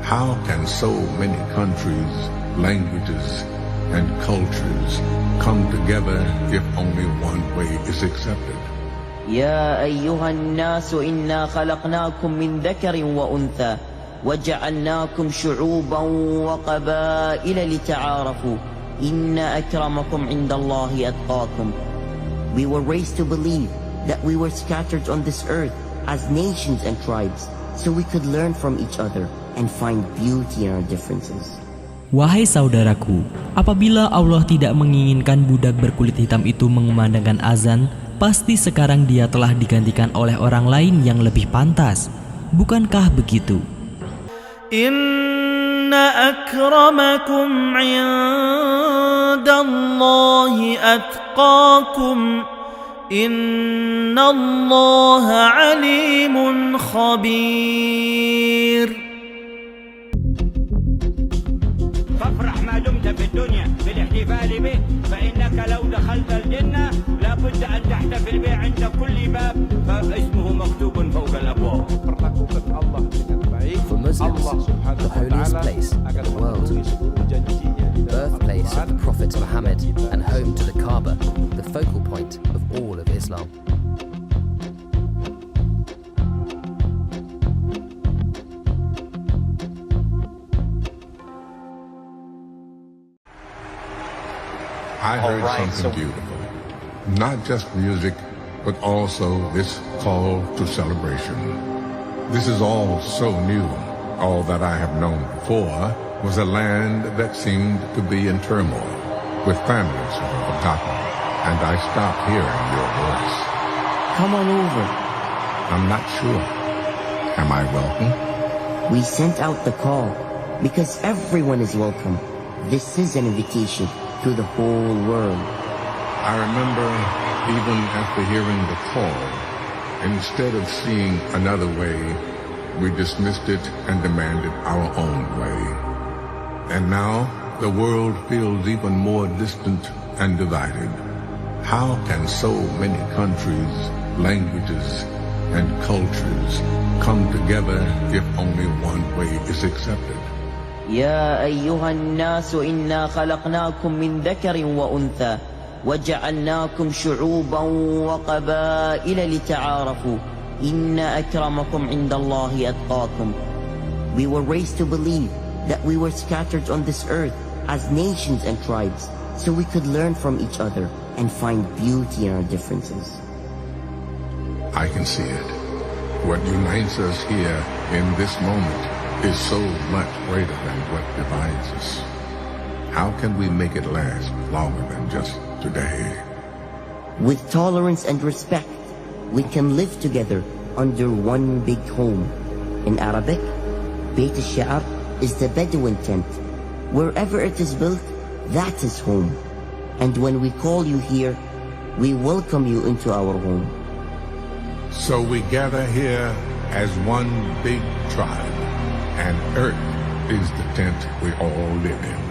How can so many countries, languages, and cultures come together if only one way is accepted? يا أيها الناس إنا خلقناكم من ذكر وأنثى وجعلناكم شعوبا وقبائل لتعارفوا إن أكرمكم عند الله أتقاكم. We were raised to believe that we were scattered on this earth as nations and tribes so we could learn from each other and find beauty in our differences. Wahai saudaraku, apabila Allah tidak menginginkan budak berkulit hitam itu mengumandangkan azan, pasti sekarang dia telah digantikan oleh orang lain yang lebih pantas. Bukankah begitu? Inna akramakum indallahi atqakum. Innallaha alimun khabir. فافرح ما دمت في الدنيا بالاحتفال به فإنك لو دخلت الجنة لابد أن تحتفل به عند كل باب فاسمه مكتوب فوق الأبواب. For Muslims, the holiest place in the world, birthplace of the Prophet Muhammad and home to the Kaaba, the focal point of all of Islam. I heard something beautiful. Not just music, but also this call to celebration. This is all so new. All that I have known before was a land that seemed to be in turmoil, with families who were forgotten, and I stopped hearing your voice. Come on over. I'm not sure. Am I welcome? We sent out the call because everyone is welcome. This is an invitation to the whole world. I remember even after hearing the call, instead of seeing another way, we dismissed it and demanded our own way. And now the world feels even more distant and divided. How can so many countries, languages, and cultures come together if only one way is accepted? يا أيها الناس إنا خلقناكم من ذكر وأنثى وجعلناكم شعوبا وقبائل لتعارفوا إن أكرمكم عند الله أتقاكم. We were raised to believe that we were scattered on this earth as nations and tribes so we could learn from each other and find beauty in our differences. I can see it. What unites us here in this moment is so much greater than what divides us. How can we make it last longer than just today? With tolerance and respect, we can live together under one big home. In Arabic, Beit al-Sha'ab is the Bedouin tent. Wherever it is built, that is home. And when we call you here, we welcome you into our home. So we gather here as one big tribe, and Earth is the tent we all live in.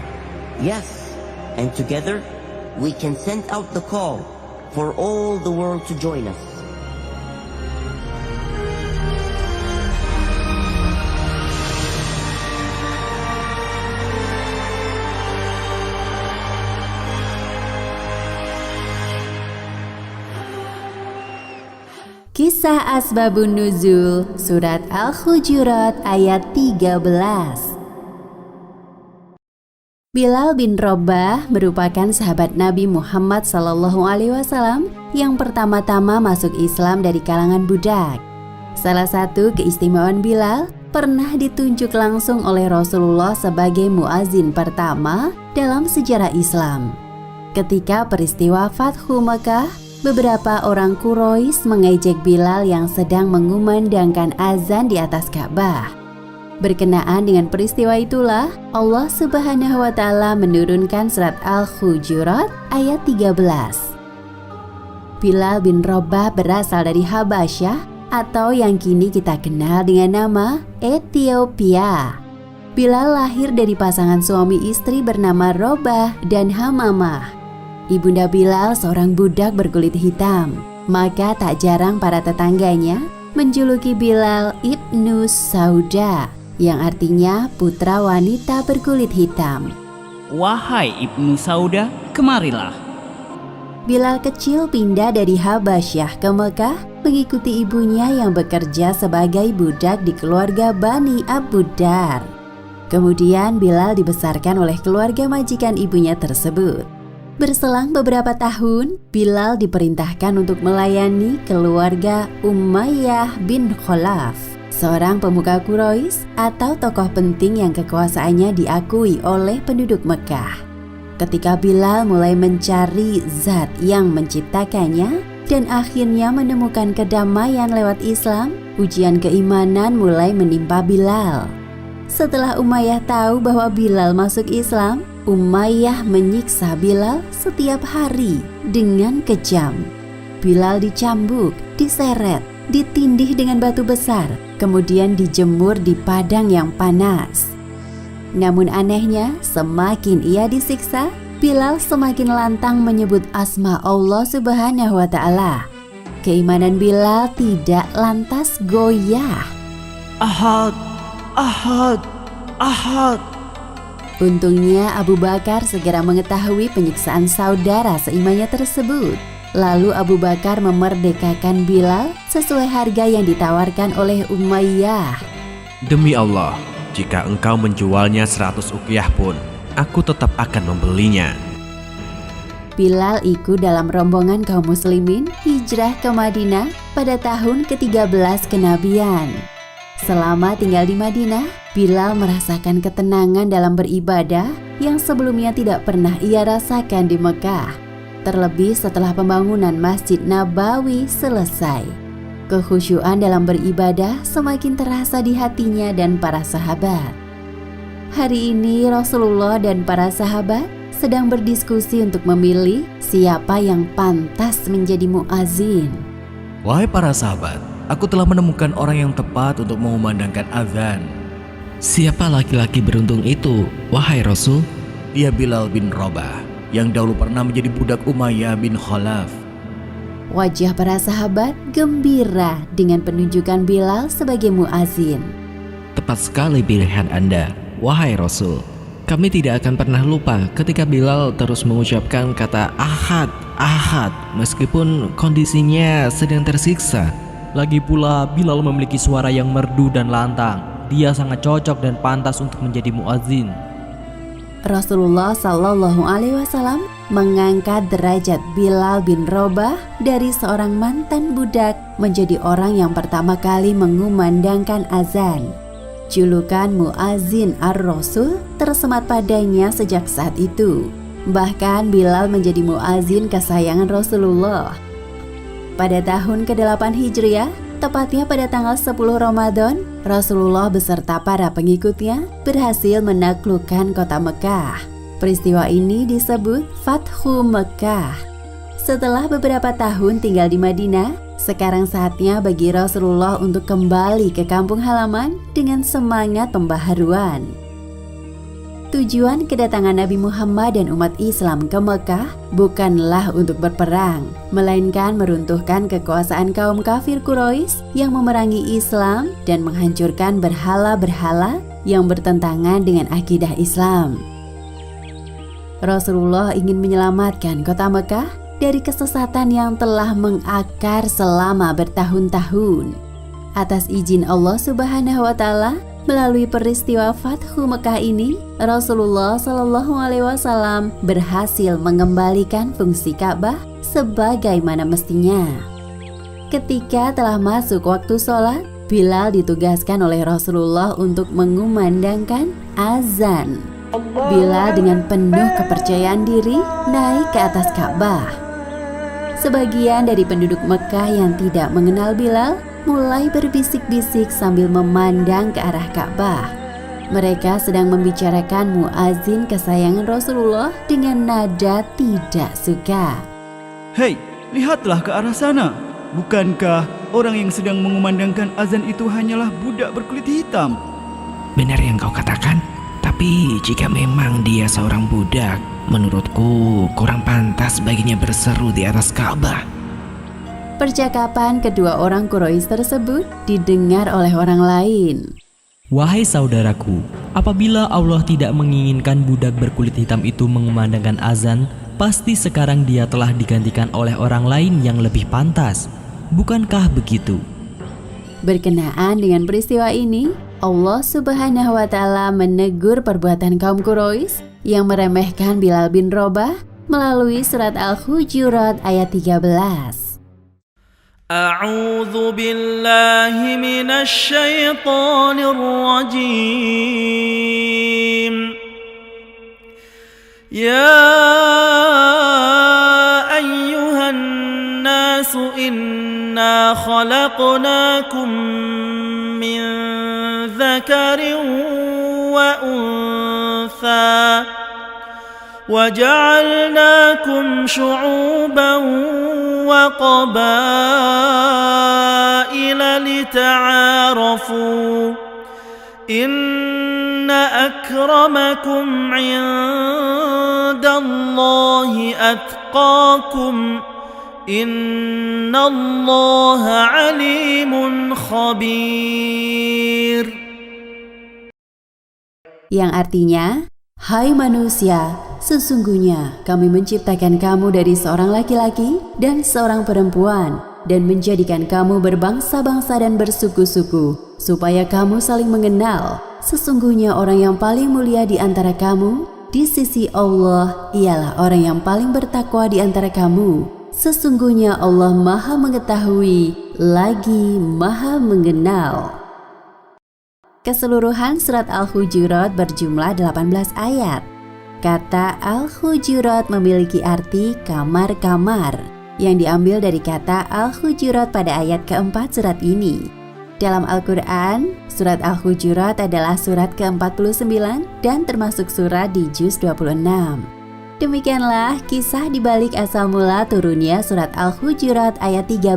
Yes, and together, we can send out the call for all the world to join us. Kisah Asbabun Nuzul, Surat Al-Hujurat ayat 13. Bilal bin Rabah merupakan sahabat Nabi Muhammad SAW yang pertama-tama masuk Islam dari kalangan budak. Salah satu keistimewaan Bilal pernah ditunjuk langsung oleh Rasulullah sebagai muazin pertama dalam sejarah Islam. Ketika peristiwa Fathu Makkah, beberapa orang Quraisy mengejek Bilal yang sedang mengumandangkan azan di atas Ka'bah. Berkenaan dengan peristiwa itulah, Allah Subhanahu wa Ta'ala menurunkan surat Al-Hujurat ayat 13. Bilal bin Rabah berasal dari Habasyah atau yang kini kita kenal dengan nama Ethiopia. Bilal lahir dari pasangan suami istri bernama Rabah dan Hamamah. Ibunda Bilal seorang budak berkulit hitam, maka tak jarang para tetangganya menjuluki Bilal Ibnu Sauda yang artinya putra wanita berkulit hitam. Wahai Ibnu Saudah, kemarilah. Bilal kecil pindah dari Habasyah ke Mekah mengikuti ibunya yang bekerja sebagai budak di keluarga Bani Abu Dar. Kemudian Bilal dibesarkan oleh keluarga majikan ibunya tersebut. Berselang beberapa tahun, Bilal diperintahkan untuk melayani keluarga Umayyah bin Khalaf, seorang pemuka Quraisy atau tokoh penting yang kekuasaannya diakui oleh penduduk Mekah. Ketika Bilal mulai mencari zat yang menciptakannya dan akhirnya menemukan kedamaian lewat Islam, ujian keimanan mulai menimpa Bilal. Setelah Umayyah tahu bahwa Bilal masuk Islam, Umayyah menyiksa Bilal setiap hari dengan kejam. Bilal dicambuk, diseret, ditindih dengan batu besar, kemudian dijemur di padang yang panas. Namun anehnya, semakin ia disiksa, Bilal semakin lantang menyebut asma Allah Subhanahu wa Ta'ala. Keimanan Bilal tidak lantas goyah. Ahad, Ahad, Ahad. Untungnya Abu Bakar segera mengetahui penyiksaan saudara seimannya tersebut. Lalu Abu Bakar memerdekakan Bilal sesuai harga yang ditawarkan oleh Umayyah. Demi Allah, jika engkau menjualnya 100 uqyah pun, aku tetap akan membelinya. Bilal ikut dalam rombongan kaum muslimin hijrah ke Madinah pada tahun ke-13 kenabian. Selama tinggal di Madinah, Bilal merasakan ketenangan dalam beribadah yang sebelumnya tidak pernah ia rasakan di Mekah. Terlebih setelah pembangunan Masjid Nabawi selesai. Kekhusyuan dalam beribadah semakin terasa di hatinya dan para sahabat. Hari ini Rasulullah dan para sahabat sedang berdiskusi untuk memilih siapa yang pantas menjadi muazin. Wahai para sahabat, aku telah menemukan orang yang tepat untuk mengumandangkan azan. Siapa laki-laki beruntung itu, wahai Rasul? Dia Bilal bin Rabah, yang dahulu pernah menjadi budak Umayyah bin Khalaf. Wajah para sahabat gembira dengan penunjukan Bilal sebagai muazin. Tepat sekali pilihan Anda, wahai Rasul. Kami tidak akan pernah lupa ketika Bilal terus mengucapkan kata Ahad, Ahad, meskipun kondisinya sedang tersiksa. Lagi pula Bilal memiliki suara yang merdu dan lantang. Dia sangat cocok dan pantas untuk menjadi muazin. Rasulullah Shallallahu Alaihi Wasallam mengangkat derajat Bilal bin Rabah dari seorang mantan budak menjadi orang yang pertama kali mengumandangkan azan. Julukan Muazin Ar-Rasul tersemat padanya sejak saat itu. Bahkan Bilal menjadi muazin kesayangan Rasulullah. Pada tahun ke-8 Hijriah, tepatnya pada tanggal 10 Ramadan, Rasulullah beserta para pengikutnya berhasil menaklukkan kota Mekah. Peristiwa ini disebut Fathu Mekah. Setelah beberapa tahun tinggal di Madinah, sekarang saatnya bagi Rasulullah untuk kembali ke kampung halaman dengan semangat pembaharuan. Tujuan kedatangan Nabi Muhammad dan umat Islam ke Mekah bukanlah untuk berperang, melainkan meruntuhkan kekuasaan kaum kafir Quraisy yang memerangi Islam dan menghancurkan berhala-berhala yang bertentangan dengan akidah Islam. Rasulullah ingin menyelamatkan kota Mekah dari kesesatan yang telah mengakar selama bertahun-tahun. Atas izin Allah Subhanahu wa Ta'ala, melalui peristiwa Fathu Mekah ini, Rasulullah Shallallahu Alaihi Wasallam berhasil mengembalikan fungsi Ka'bah sebagaimana mestinya. Ketika telah masuk waktu sholat, Bilal ditugaskan oleh Rasulullah untuk mengumandangkan azan. Bilal dengan penuh kepercayaan diri naik ke atas Ka'bah. Sebagian dari penduduk Mekah yang tidak mengenal Bilal mulai berbisik-bisik sambil memandang ke arah Ka'bah. Mereka sedang membicarakan muazin kesayangan Rasulullah dengan nada tidak suka. Hei, lihatlah ke arah sana. Bukankah orang yang sedang mengumandangkan azan itu hanyalah budak berkulit hitam? Benar yang kau katakan, tapi jika memang dia seorang budak, menurutku kurang pantas baginya berseru di atas Ka'bah. Percakapan kedua orang Quraisy tersebut didengar oleh orang lain. Wahai saudaraku, apabila Allah tidak menginginkan budak berkulit hitam itu mengumandangkan azan, pasti sekarang dia telah digantikan oleh orang lain yang lebih pantas. Bukankah begitu? Berkenaan dengan peristiwa ini, Allah Subhanahu wa Ta'ala menegur perbuatan kaum Quraisy yang meremehkan Bilal bin Rabah melalui surat Al-Hujurat ayat 13. أعوذ بالله من الشيطان الرجيم يا أيها الناس إنا خلقناكم من ذكر وأنثى وجعلناكم شعوبا وقبائل لتعارفوا إن أكرمكم عند الله أتقاكم إن الله عليم خبير. Yang artinya, hai manusia, sesungguhnya kami menciptakan kamu dari seorang laki-laki dan seorang perempuan dan menjadikan kamu berbangsa-bangsa dan bersuku-suku supaya kamu saling mengenal. Sesungguhnya orang yang paling mulia di antara kamu di sisi Allah ialah orang yang paling bertakwa di antara kamu. Sesungguhnya Allah Maha Mengetahui lagi Maha Mengenal. Keseluruhan surat Al-Hujurat berjumlah 18 ayat. Kata Al-Hujurat memiliki arti kamar-kamar yang diambil dari kata Al-Hujurat pada ayat keempat surat ini. Dalam Al-Quran, surat Al-Hujurat adalah surat ke-49 dan termasuk surat di juz 26. Demikianlah kisah di balik asal mula turunnya surat Al-Hujurat ayat 13.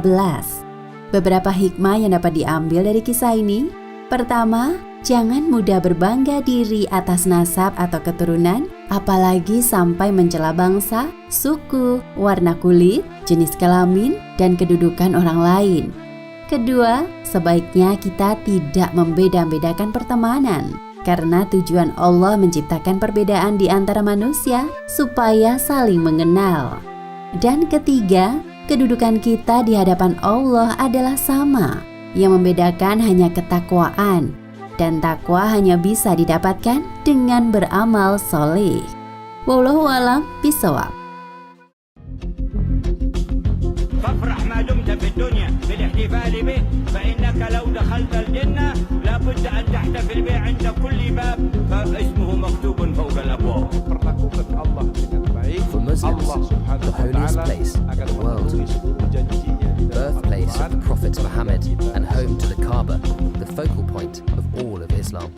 Beberapa hikmah yang dapat diambil dari kisah ini. Pertama, jangan mudah berbangga diri atas nasab atau keturunan, apalagi sampai mencela bangsa, suku, warna kulit, jenis kelamin, dan kedudukan orang lain. Kedua, sebaiknya kita tidak membeda-bedakan pertemanan, karena tujuan Allah menciptakan perbedaan di antara manusia supaya saling mengenal. Dan ketiga, kedudukan kita di hadapan Allah adalah sama, yang membedakan hanya ketakwaan, dan takwa hanya bisa didapatkan dengan beramal soleh. Wallahu a'lam bishawab. فافرح ما دمت في الدنيا بالاحتفال به فإنك لو دخلت الجنة لابد أن تحتفل به عند كل باب فاسمه مكتوب فوق الأبواب. For Muslims, the holiest place in the world, birthplace of the Prophet Muhammad and home to the Kaaba, the focal point of all of Islam.